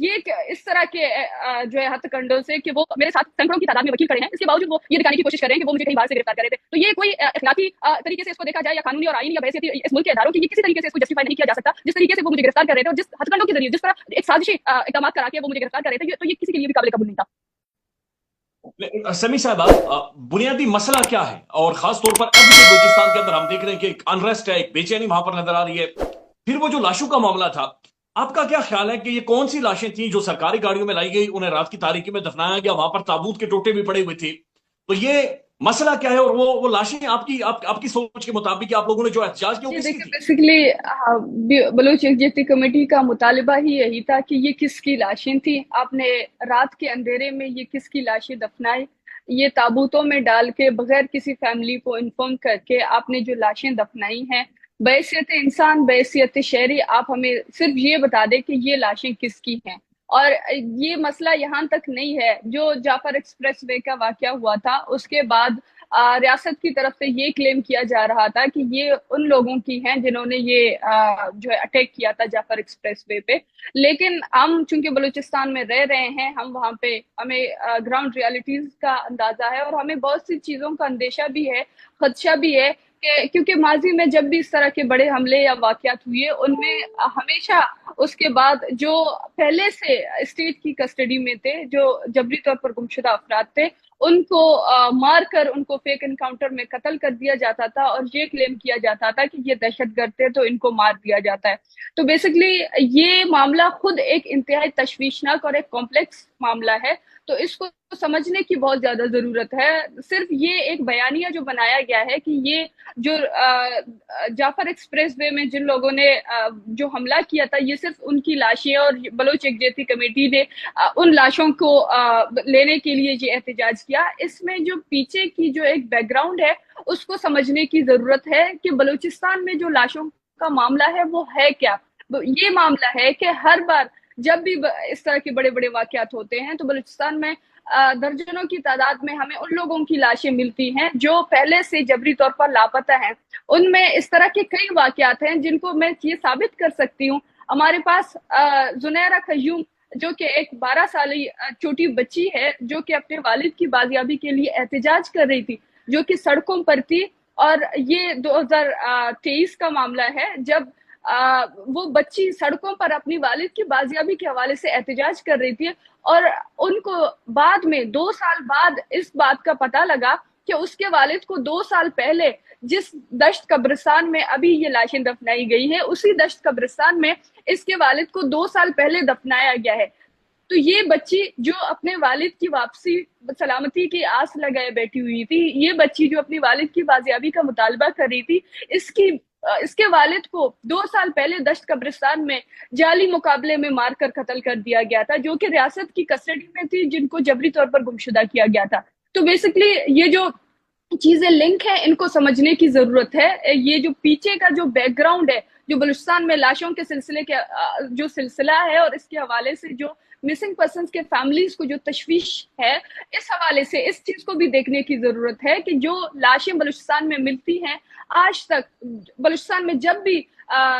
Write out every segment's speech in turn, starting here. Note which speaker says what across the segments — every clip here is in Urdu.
Speaker 1: یہ اس طرح کے جو ہے ہتھ کنڈوں سے کہ وہ میرے ساتھ سینکڑوں کی تعداد میں وکیل کھڑے ہیں، اس کے باوجود وہ یہ دکھانے کی کوشش کر رہے ہیں کہ وہ مجھے کہیں باہر سے گرفتار کر رہے تھے. تو یہ کوئی اخلاقی طریقے سے اس کو دیکھا جائے یا قانونی اور آئینی یا بحیثیت اس ملک کے اداروں کی، یہ کسی طریقے سے اس کو جسٹیفائی نہیں کیا جا سکتا. جس طریقے سے وہ مجھے گرفتار کر رہے تھے اور جس ہتھ کنڈوں کے ذریعے جس طرح ایک سازشی اقدامات کرا کے وہ مجھے گرفتار کر رہے تھے، تو یہ کسی کے لیے بھی قابل قبول نہیں تھا.
Speaker 2: سمی صاحبہ، بنیادی مسئلہ کیا ہے؟ اور خاص طور پر اب جو بلوچستان کے اندر ہم دیکھ رہے ہیں کہ ایک انریسٹ ہے، ایک بے چینی وہاں پر نظر آ رہی ہے. پھر وہ جو لاشوں کا معاملہ تھا، آپ کا کیا خیال ہے کہ یہ کون سی لاشیں تھیں جو سرکاری گاڑیوں میں لائی گئی، انہیں رات کی تاریکی میں دفنایا گیا، وہاں پر تابوت کے ٹوٹے بھی پڑے ہوئے تھے؟ تو یہ مسئلہ کیا ہے؟ اور وہ لاشیں آپ کی سوچ کے مطابق آپ لوگوں نے جو احتجاج کیا وہ
Speaker 1: یہ
Speaker 2: کس کی
Speaker 1: دیکھیں
Speaker 2: تھی؟
Speaker 1: بیسیکلی بلوچ یکجہتی کمیٹی کا مطالبہ ہی یہی تھا کہ یہ کس کی لاشیں تھیں. آپ نے رات کے اندھیرے میں یہ کس کی لاشیں دفنائی، یہ تابوتوں میں ڈال کے بغیر کسی فیملی کو انفارم کر کے آپ نے جو لاشیں دفنائی ہیں، بحیثیت انسان بحیثیت شہری آپ ہمیں صرف یہ بتا دیں کہ یہ لاشیں کس کی ہیں. اور یہ مسئلہ یہاں تک نہیں ہے. جو جعفر ایکسپریس وے کا واقعہ ہوا تھا اس کے بعد ریاست کی طرف سے یہ کلیم کیا جا رہا تھا کہ یہ ان لوگوں کی ہیں جنہوں نے یہ جو ہے اٹیک کیا تھا جعفر ایکسپریس وے پہ. لیکن ہم چونکہ بلوچستان میں رہ رہے ہیں، ہم وہاں پہ ہمیں گراؤنڈ ریالٹیز کا اندازہ ہے اور ہمیں بہت سی چیزوں کا اندیشہ بھی ہے، خدشہ بھی ہے کہ کیونکہ ماضی میں جب بھی اس طرح کے بڑے حملے یا واقعات ہوئے ان میں ہمیشہ اس کے بعد جو پہلے سے اسٹیٹ کی کسٹڈی میں تھے، جو جبری طور پر گمشدہ افراد تھے، ان کو مار کر ان کو فیک انکاؤنٹر میں قتل کر دیا جاتا تھا اور یہ کلیم کیا جاتا تھا کہ یہ دہشت گرد تھے تو ان کو مار دیا جاتا ہے. تو بیسکلی یہ معاملہ خود ایک انتہائی تشویشناک اور ایک کمپلیکس معاملہ ہے. تو اس کو سمجھنے کی بہت زیادہ ضرورت ہے. صرف یہ ایک بیانیہ جو بنایا گیا ہے کہ یہ جو جعفر ایکسپریس وے میں جن لوگوں نے جو حملہ کیا تھا یہ صرف ان کی لاشیں، اور بلوچ یکجہتی کمیٹی نے ان لاشوں کو لینے کے لیے یہ احتجاج کیا. اس میں جو پیچھے کی جو ایک بیک گراؤنڈ ہے اس کو سمجھنے کی ضرورت ہے کہ بلوچستان میں جو لاشوں کا معاملہ ہے وہ ہے کیا. یہ معاملہ ہے کہ ہر بار جب بھی اس طرح کے بڑے بڑے واقعات ہوتے ہیں تو بلوچستان میں درجنوں کی تعداد میں ہمیں ان لوگوں کی لاشیں ملتی ہیں جو پہلے سے جبری طور پر لاپتہ ہیں. ان میں اس طرح کے کئی واقعات ہیں جن کو میں یہ ثابت کر سکتی ہوں. ہمارے پاس زنیرہ قیوم جو کہ ایک 12 سالی چھوٹی بچی ہے جو کہ اپنے والد کی بازیابی کے لیے احتجاج کر رہی تھی، جو کہ سڑکوں پر تھی. اور یہ 2023 کا معاملہ ہے جب وہ بچی سڑکوں پر اپنی والد کی بازیابی کے حوالے سے احتجاج کر رہی تھی، اور ان کو بعد میں 2 سال بعد اس بات کا پتہ لگا کہ اس کے والد کو 2 سال پہلے جس دشت قبرستان میں ابھی یہ لاشیں دفنائی گئی ہے اسی دشت قبرستان میں اس کے والد کو 2 سال پہلے دفنایا گیا ہے. تو یہ بچی جو اپنے والد کی واپسی سلامتی کی آس لگائے بیٹھی ہوئی تھی، یہ بچی جو اپنی والد کی بازیابی کا مطالبہ کر رہی تھی، اس کے والد کو 2 سال پہلے دشت قبرستان میں جعلی مقابلے میں مار کر قتل کر دیا گیا تھا، جو کہ ریاست کی کسٹڈی میں تھی، جن کو جبری طور پر گمشدہ کیا گیا تھا. تو بیسکلی یہ جو چیزیں لنک ہیں ان کو سمجھنے کی ضرورت ہے. یہ جو پیچھے کا جو بیک گراؤنڈ ہے، جو بلوچستان میں لاشوں کے سلسلے کے جو سلسلہ ہے اور اس کے حوالے سے جو مسنگ پرسنز کے فیملیز کو جو تشویش ہے، اس حوالے سے اس چیز کو بھی دیکھنے کی ضرورت ہے کہ جو لاشیں بلوچستان میں ملتی ہیں، آج تک بلوچستان میں جب بھی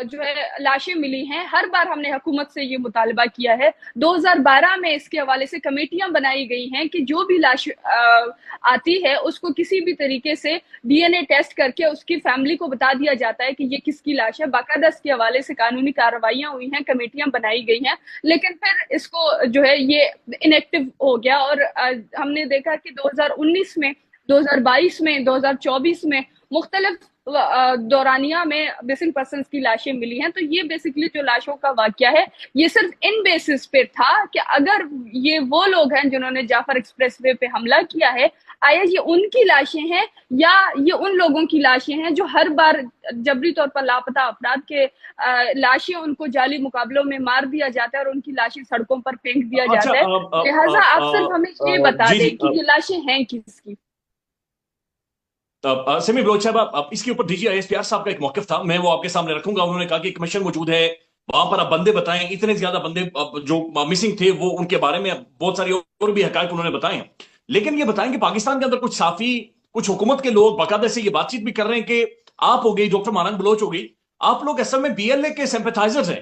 Speaker 1: جو ہے لاشیں ملی ہیں، ہر بار ہم نے حکومت سے یہ مطالبہ کیا ہے. 2012 میں اس کے حوالے سے کمیٹیاں بنائی گئی ہیں کہ جو بھی لاش آتی ہے اس کو کسی بھی طریقے سے ڈی این اے ٹیسٹ کر کے اس کی فیملی کو بتا دیا جاتا ہے کہ یہ کس کی لاش ہے. باقاعدہ اس کے حوالے سے قانونی کارروائیاں ہوئی ہیں، کمیٹیاں بنائی گئی ہیں، لیکن پھر اس کو جو ہے یہ انیکٹیو ہو گیا. اور ہم نے دیکھا کہ 2019 میں، 2022 میں، 2024 میں مختلف دورانیہ میں مسنگ پرسنز کی لاشیں ملی ہیں. تو یہ بیسکلی جو لاشوں کا واقعہ ہے یہ صرف ان بیسس پہ تھا کہ اگر یہ وہ لوگ ہیں جنہوں نے جعفر ایکسپریس وے پہ حملہ کیا ہے، آیا یہ ان کی لاشیں ہیں یا یہ ان لوگوں کی لاشیں ہیں جو ہر بار جبری طور پر لاپتہ افراد کے لاشیں ان کو جعلی مقابلوں میں مار دیا جاتا ہے اور ان کی لاشیں سڑکوں پر پھینک دیا
Speaker 2: اچھا،
Speaker 1: جاتا ہے. لہٰذا آپ صرف ہمیں یہ بتا
Speaker 2: جی
Speaker 1: دیں
Speaker 2: جی،
Speaker 1: کہ یہ لاشیں ہیں کس کی.
Speaker 2: سمی بلوچ صاحب، اب اس کے اوپر D G I S P R صاحب کا ایک موقف تھا، میں وہ آپ کے سامنے رکھوں گا. انہوں نے کہا کہ کمیشن موجود ہے وہاں پر، اب بندے بتائیں. اتنے زیادہ بندے جو مسنگ تھے وہ ان کے بارے میں بہت ساری اور بھی حقائق انہوں نے بتائے ہیں. لیکن یہ بتائیں کہ پاکستان کے اندر کچھ صافی، کچھ حکومت کے لوگ باقاعدہ سے یہ بات چیت بھی کر رہے ہیں کہ آپ ہو گئی، ڈاکٹر ماننگ بلوچ ہو گئی، آپ لوگ اصل میں بی ایل اے کے سمپیتھائزرز ہیں.